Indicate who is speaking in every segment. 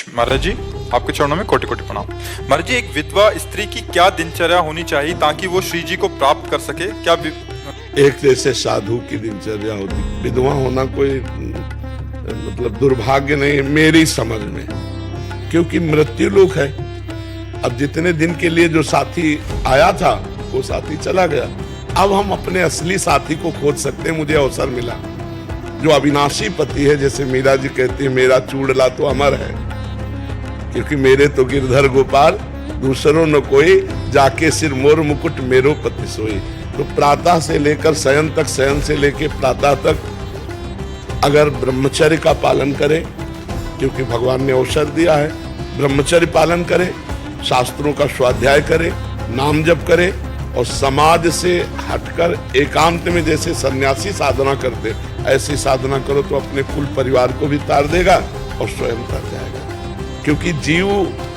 Speaker 1: महाराज जी, आपके चरणों में कोटि कोटि प्रणाम। महाराज जी, एक विधवा स्त्री की क्या दिनचर्या होनी चाहिए ताकि वो श्री जी को प्राप्त कर सके? क्या
Speaker 2: एक जैसे साधु की दिनचर्या होती, विधवा होना कोई मतलब दुर्भाग्य नहीं मेरी समझ में, क्योंकि मृत्यु लोक है। अब जितने दिन के लिए जो साथी आया था वो साथी चला गया, अब हम अपने असली साथी को खोज सकते हैं। मुझे अवसर मिला, जो अविनाशी पति है, जैसे मीरा जी कहती है, मेरा चूड़ला तो अमर है, क्योंकि मेरे तो गिरधर गोपाल दूसरों न कोई, जाके सिर मोर मुकुट मेरो पति सोई। तो प्रातः से लेकर शयन तक, शयन से लेकर प्रातः तक अगर ब्रह्मचर्य का पालन करें, क्योंकि भगवान ने अवसर दिया है, ब्रह्मचर्य पालन करें, शास्त्रों का स्वाध्याय करें, नाम जप करें, और समाज से हटकर एकांत में जैसे सन्यासी साधना करते ऐसी साधना करो तो अपने कुल परिवार को भी तार देगा और स्वयं तर जाएगा। क्योंकि जीव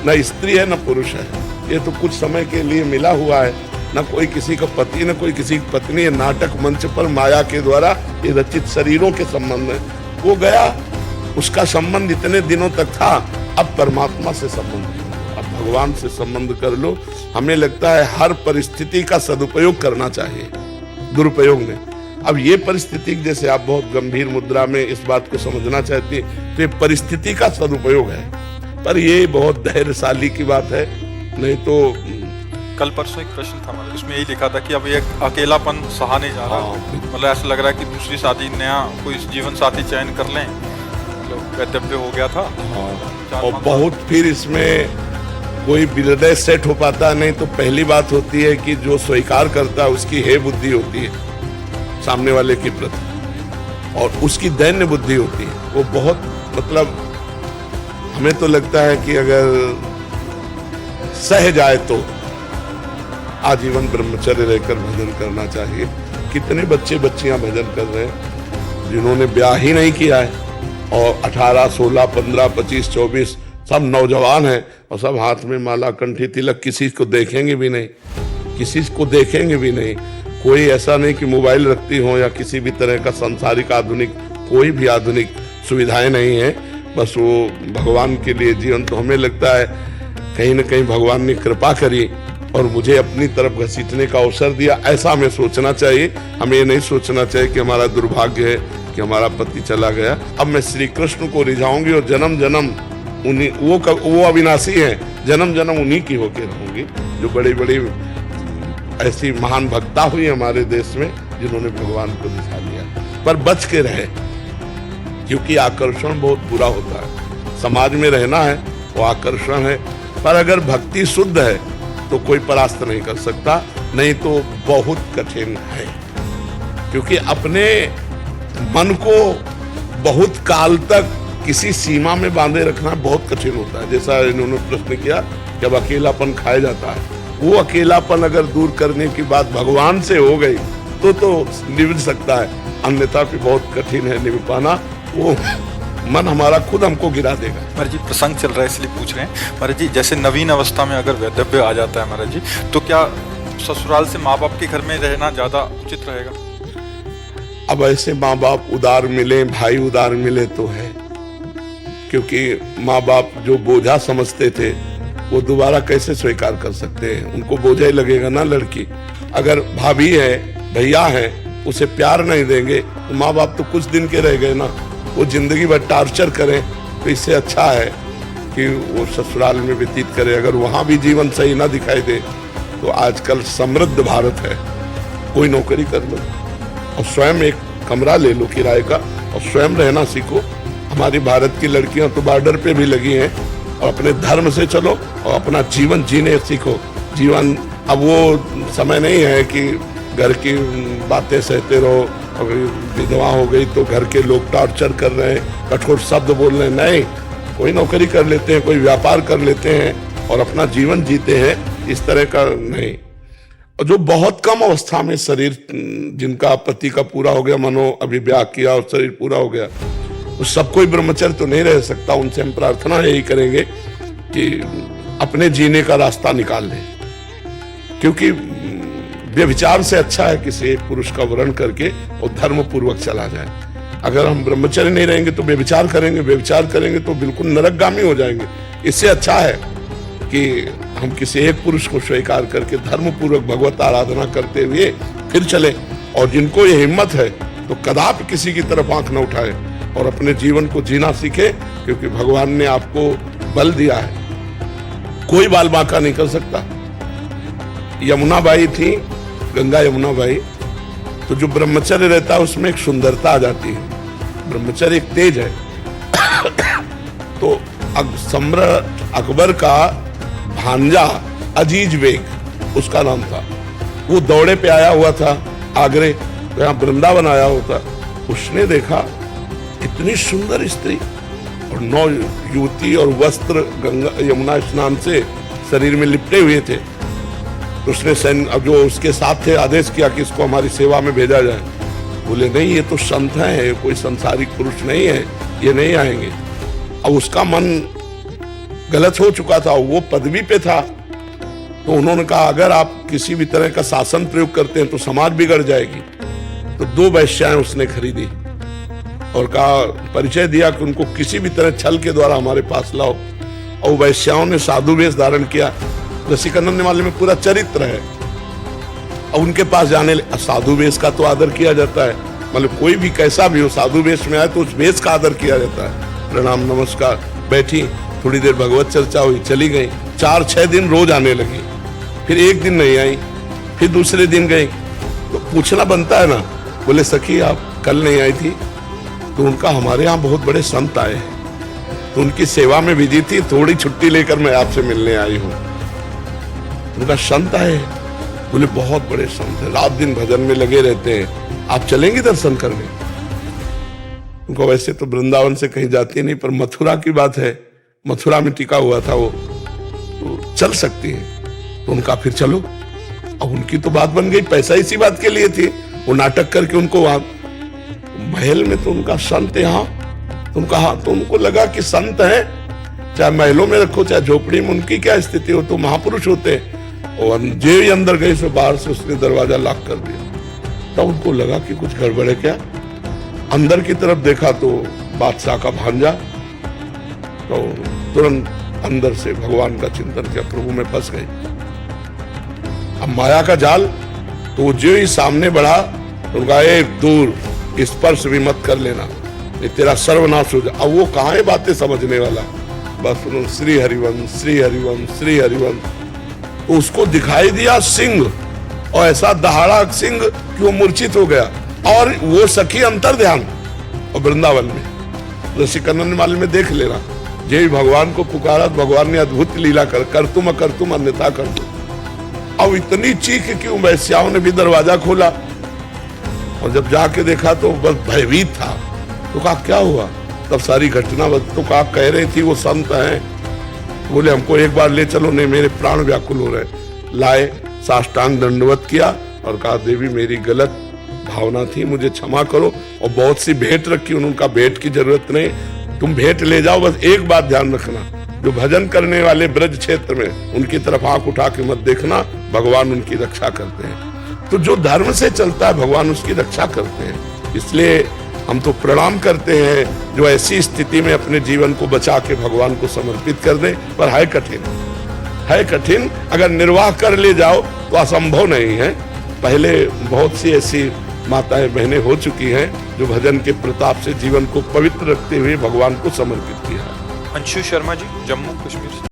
Speaker 2: न स्त्री है न पुरुष है, ये तो कुछ समय के लिए मिला हुआ है, न कोई किसी का पति न कोई किसी की पत्नी। नाटक मंच पर माया के द्वारा ये रचित शरीरों के संबंध है, वो गया, उसका संबंध इतने दिनों तक था, अब परमात्मा से संबंध, अब भगवान से संबंध कर लो। हमें लगता है हर परिस्थिति का सदुपयोग करना चाहिए, दुरुपयोग में। अब ये परिस्थिति, जैसे आप बहुत गंभीर मुद्रा में इस बात को समझना चाहती हैं, तो ये परिस्थिति का सदुपयोग है, पर ये बहुत धैर्यशाली की बात है। नहीं तो
Speaker 1: कल परसों एक प्रश्न था हमारा, उसमें यही लिखा था कि अब ये अकेलापन सहा नहीं जा रहा, मतलब ऐसा लग रहा है कि दूसरी शादी, नया कोई जीवन साथी चयन कर लें, मतलब वैधव्य हो गया था।
Speaker 2: और बहुत फिर इसमें कोई हृदय सेट हो पाता नहीं। तो पहली बात होती है कि जो स्वीकार करता है उसकी हे बुद्धि होती है सामने वाले के प्रति, और उसकी दैन्य बुद्धि होती है। वो बहुत मतलब हमें तो लगता है कि अगर सह जाए तो आजीवन ब्रह्मचर्य रहकर भजन करना चाहिए। कितने बच्चे बच्चियां भजन कर रहे हैं जिन्होंने ब्याह ही नहीं किया है, और 18, 16, 15, 25, 24 सब नौजवान हैं, और सब हाथ में माला, कंठी, तिलक, किसी को देखेंगे भी नहीं, किसी को देखेंगे भी नहीं। कोई ऐसा नहीं कि मोबाइल रखती हो या किसी भी तरह का सांसारिक आधुनिक कोई भी आधुनिक सुविधाएं नहीं है, बस वो भगवान के लिए जीवन। तो हमें लगता है कहीं ना कहीं भगवान ने कृपा करी और मुझे अपनी तरफ घसीटने का अवसर दिया, ऐसा हमें सोचना चाहिए। हमें ये नहीं सोचना चाहिए कि हमारा दुर्भाग्य है कि हमारा पति चला गया। अब मैं श्री कृष्ण को रिझाऊंगी और जन्म जन्म उन्हीं, वो अविनाशी हैं, जन्म जन्म उन्हीं की होकर रहूंगी, जो बड़ी बड़ी ऐसी महान भक्ता हुई हमारे देश में जिन्होंने भगवान को दिखा लिया। पर बच के रहे, क्योंकि आकर्षण बहुत बुरा होता है। समाज में रहना है वो आकर्षण है, पर अगर भक्ति शुद्ध है तो कोई परास्त नहीं कर सकता, नहीं तो बहुत कठिन है। क्योंकि अपने मन को बहुत काल तक किसी सीमा में बांधे रखना बहुत कठिन होता है। जैसा इन्होंने प्रश्न किया, जब अकेलापन खाया जाता है, वो अकेलापन अगर दूर करने की बात भगवान से हो गई तो निभ सकता है, अन्यथा भी बहुत कठिन है निभ पाना। वो मन हमारा खुद हमको गिरा देगा।
Speaker 1: महाराज जी, प्रसंग चल रहा है इसलिए पूछ रहे हैं। महाराज जी, जैसे नवीन अवस्था में अगर वैधव्य आ जाता है महाराज जी, तो क्या ससुराल से माँ बाप के घर में रहना ज्यादा उचित रहेगा?
Speaker 2: अब ऐसे माँ बाप उदार मिले, भाई उदार मिले तो है, क्योंकि माँ बाप जो बोझा समझते थे वो दोबारा कैसे स्वीकार कर सकते हैं? उनको बोझा ही लगेगा ना। लड़की अगर भाभी है, भैया है, उसे प्यार नहीं देंगे तो माँ बाप तो कुछ दिन के रह गए ना, वो जिंदगी भर टार्चर करें। तो इससे अच्छा है कि वो ससुराल में व्यतीत करे। अगर वहाँ भी जीवन सही ना दिखाई दे तो आजकल समृद्ध भारत है, कोई नौकरी कर लो और स्वयं एक कमरा ले लो किराए का और स्वयं रहना सीखो। हमारी भारत की लड़कियां तो बॉर्डर पे भी लगी हैं, और अपने धर्म से चलो और अपना जीवन जीने सीखो। जीवन अब वो समय नहीं है कि घर की बातें सहते रहो, और विधवा हो गई तो घर के लोग टॉर्चर कर रहे हैं, कठोर शब्द बोल रहे हैं। नहीं, कोई नौकरी कर लेते हैं, कोई व्यापार कर लेते हैं और अपना जीवन जीते हैं, इस तरह का नहीं। और जो बहुत कम अवस्था में शरीर, जिनका पति का पूरा हो गया, मनो अभी ब्याह किया और शरीर पूरा हो गया, तो सब कोई ब्रह्मचर्य तो नहीं रह सकता। उनसे हम प्रार्थना यही करेंगे कि अपने जीने का रास्ता निकाल लें, क्योंकि व्यभिचार से अच्छा है किसी एक पुरुष का वर्ण करके और धर्म पूर्वक चला जाए। अगर हम ब्रह्मचर्य नहीं रहेंगे तो व्यभिचार करेंगे तो बिल्कुल नरकगामी हो जाएंगे। इससे अच्छा है कि हम किसी एक पुरुष को स्वीकार करके धर्म पूर्वक भगवत आराधना करते हुए फिर चले। और जिनको ये हिम्मत है तो कदापि किसी की तरफ आंख न उठाए और अपने जीवन को जीना सीखे, क्योंकि भगवान ने आपको बल दिया है, कोई बाल बांका नहीं कर सकता। यमुना बाई थी, गंगा यमुना बाई, तो जो ब्रह्मचर्य रहता है उसमें एक सुंदरता आ जाती है। ब्रह्मचर्य एक तेज है। तो सम्राट अकबर का भांजा अजीज बेग उसका नाम था, वो दौड़े पे आया हुआ था आगरे, यहाँ वृंदावन आया होता। उसने देखा इतनी सुंदर स्त्री और 9 युवती और वस्त्र गंगा यमुना स्नान से शरीर में लिपटे हुए थे। तो उसने सैन्य जो उसके साथ थे आदेश किया कि इसको हमारी सेवा में भेजा जाए। बोले नहीं, ये तो संत हैं, कोई संसारिक पुरुष नहीं है, ये नहीं आएंगे। अब उसका मन गलत हो चुका था, वो पदवी पे था। तो उन्होंने कहा अगर आप किसी भी तरह का शासन प्रयोग करते हैं तो समाज बिगड़ जाएगी। तो 2 वेश्याएं उसने खरीदी और कहा, परिचय दिया कि उनको किसी भी तरह छल के द्वारा हमारे पास लाओ। और वैश्याओं ने साधु वेश धारण किया। रसिकानंद वाले में पूरा चरित्र है। और उनके पास जाने, साधु वेश का तो आदर किया जाता है, मतलब कोई भी कैसा भी हो साधु वेश में आए तो उस वेश का आदर किया जाता है। प्रणाम नमस्कार, बैठी, थोड़ी देर भगवत चर्चा हुई, चली गई। 4-6 दिन रोज आने लगी, फिर एक दिन नहीं आई, फिर दूसरे दिन गई। तो पूछना बनता है ना। बोले सखी आप कल नहीं आई थी? तो उनका हमारे यहाँ बहुत बड़े संत आए हैं, तो उनकी सेवा में बिजी थी, थोड़ी छुट्टी लेकर मैं आपसे मिलने आई हूँ। उनका संत आए? बोले बहुत बड़े संत है, रात दिन भजन में लगे रहते हैं, आप चलेंगे दर्शन करने? उनको वैसे तो वृंदावन से कहीं जाती नहीं, पर मथुरा की बात है, मथुरा में टिका हुआ था वो, तो चल सकती है। तो उनका फिर चलो। अब उनकी तो बात बन गई, पैसा इसी बात के लिए थी, वो नाटक करके उनको वहां महल में, तो उनका संत यहाँ, तो उनका हाँ, तो उनको लगा कि संत है, चाहे महलों में रखो चाहे झोपड़ी में, उनकी क्या स्थिति हो, तो महापुरुष होते हैं। और जे ही अंदर गए सो बाहर से उसने दरवाजा लॉक कर दिया। तब उनको लगा कि कुछ गड़बड़ है क्या। अंदर की तरफ देखा तो बादशाह का भांजा। तो तुरंत अंदर से भगवान का चिंतन किया, प्रभु में फंस गए। अब माया का जाल, तो जो ही सामने बढ़ा तो उनका एक दूर, स्पर्श भी मत कर लेना, ये तेरा सर्वनाश हो जाए। अब वो कहाँ है बातें समझने वाला, बस उन्होंने श्री हरिवंश श्री हरिवंश श्री हरिवंश। तो उसको दिखाई दिया सिंह, और ऐसा दहाड़ा सिंह कि वो मूर्छित हो गया। और वो सखी अंतर ध्यान और वृंदावन में, रसिकानंद माल में देख लेना, जय भगवान को पुकारा, भगवान ने अद्भुत लीला कर तुम अन्यथा कर दो। अब इतनी चीख कि वैश्याओं ने भी दरवाजा खोला, और जब जाके देखा तो बस भयभीत था। तो कहा क्या हुआ? तब सारी घटना तो कहा कह रही थी वो संत हैं। बोले हमको एक बार ले चलो, नहीं मेरे प्राण व्याकुल हो रहे। लाए, साष्टांग दंडवत किया और कहा देवी मेरी गलत भावना थी, मुझे क्षमा करो। और बहुत सी भेंट रखी, उनका भेंट की जरूरत नहीं, तुम भेंट ले जाओ, बस एक बात ध्यान रखना, जो भजन करने वाले ब्रज क्षेत्र में उनकी तरफ आंख उठा के मत देखना, भगवान उनकी रक्षा करते हैं। तो जो धर्म से चलता है भगवान उसकी रक्षा करते हैं। इसलिए हम तो प्रणाम करते हैं जो ऐसी स्थिति में अपने जीवन को बचा के भगवान को समर्पित कर दे। पर है कठिन, अगर निर्वाह कर ले जाओ तो असंभव नहीं है। पहले बहुत सी ऐसी माताएं बहनें हो चुकी हैं जो भजन के प्रताप से जीवन को पवित्र रखते हुए भगवान को समर्पित किया।
Speaker 1: अंशु शर्मा जी, जम्मू कश्मीर से।